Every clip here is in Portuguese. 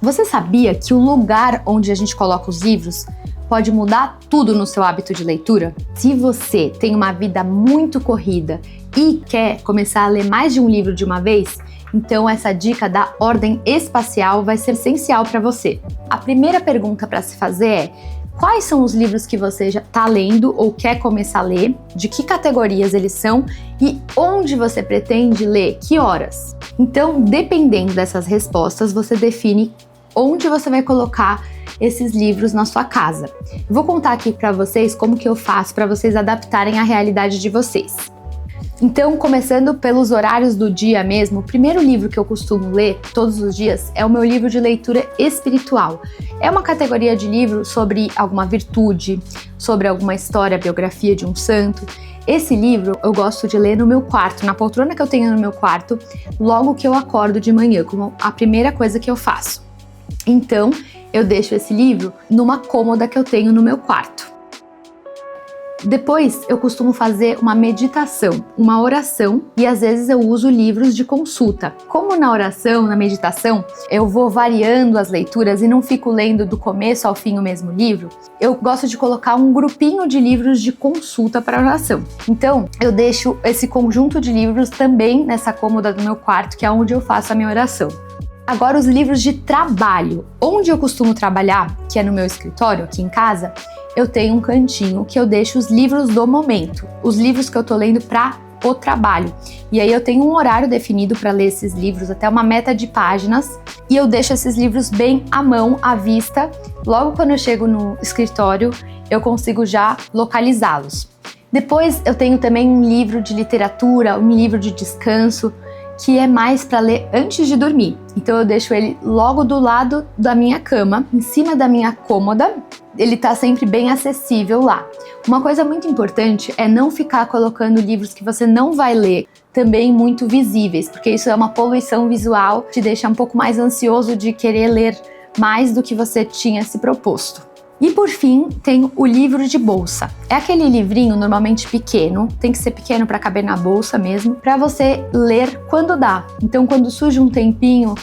Você sabia que o lugar onde a gente coloca os livros pode mudar tudo no seu hábito de leitura? Se você tem uma vida muito corrida e quer começar a ler mais de um livro de uma vez, então essa dica da ordem espacial vai ser essencial para você. A primeira pergunta para se fazer é: quais são os livros que você já está lendo ou quer começar a ler? De que categorias eles são? E onde você pretende ler? Que horas? Então, dependendo dessas respostas, você define onde você vai colocar esses livros na sua casa. Eu vou contar aqui para vocês como que eu faço para vocês adaptarem à realidade de vocês. Então, começando pelos horários do dia mesmo, o primeiro livro que eu costumo ler todos os dias é o meu livro de leitura espiritual. É uma categoria de livro sobre alguma virtude, sobre alguma história, biografia de um santo. Esse livro eu gosto de ler no meu quarto, na poltrona que eu tenho no meu quarto, logo que eu acordo de manhã, como a primeira coisa que eu faço. Então, eu deixo esse livro numa cômoda que eu tenho no meu quarto. Depois, eu costumo fazer uma meditação, uma oração, e às vezes eu uso livros de consulta. Como na oração, na meditação, eu vou variando as leituras e não fico lendo do começo ao fim o mesmo livro, eu gosto de colocar um grupinho de livros de consulta para oração. Então, eu deixo esse conjunto de livros também nessa cômoda do meu quarto, que é onde eu faço a minha oração. Agora, os livros de trabalho. Onde eu costumo trabalhar, que é no meu escritório, aqui em casa, eu tenho um cantinho que eu deixo os livros do momento, os livros que eu tô lendo para o trabalho. E aí eu tenho um horário definido para ler esses livros, até uma meta de páginas, e eu deixo esses livros bem à mão, à vista. Logo quando eu chego no escritório, eu consigo já localizá-los. Depois eu tenho também um livro de literatura, um livro de descanso, que é mais para ler antes de dormir. Então eu deixo ele logo do lado da minha cama, em cima da minha cômoda. Ele tá sempre bem acessível lá. Uma coisa muito importante é não ficar colocando livros que você não vai ler também muito visíveis, porque isso é uma poluição visual, te deixa um pouco mais ansioso de querer ler mais do que você tinha se proposto. E por fim, tem o livro de bolsa. É aquele livrinho normalmente pequeno, tem que ser pequeno para caber na bolsa mesmo, para você ler quando dá. Então, quando surge um tempinho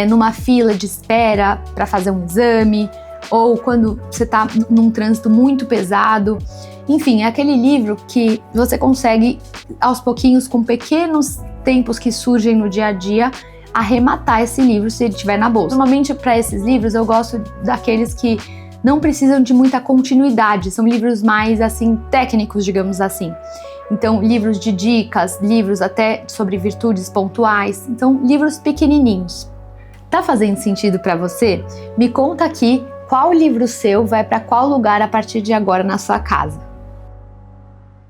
numa fila de espera para fazer um exame, ou quando você está num trânsito muito pesado. Enfim, é aquele livro que você consegue, aos pouquinhos, com pequenos tempos que surgem no dia a dia, arrematar esse livro se ele estiver na bolsa. Normalmente, para esses livros, eu gosto daqueles que não precisam de muita continuidade, são livros mais, assim, técnicos, digamos assim. Então, livros de dicas, livros até sobre virtudes pontuais, então, livros pequenininhos. Tá fazendo sentido para você? Me conta aqui qual livro seu vai para qual lugar a partir de agora na sua casa.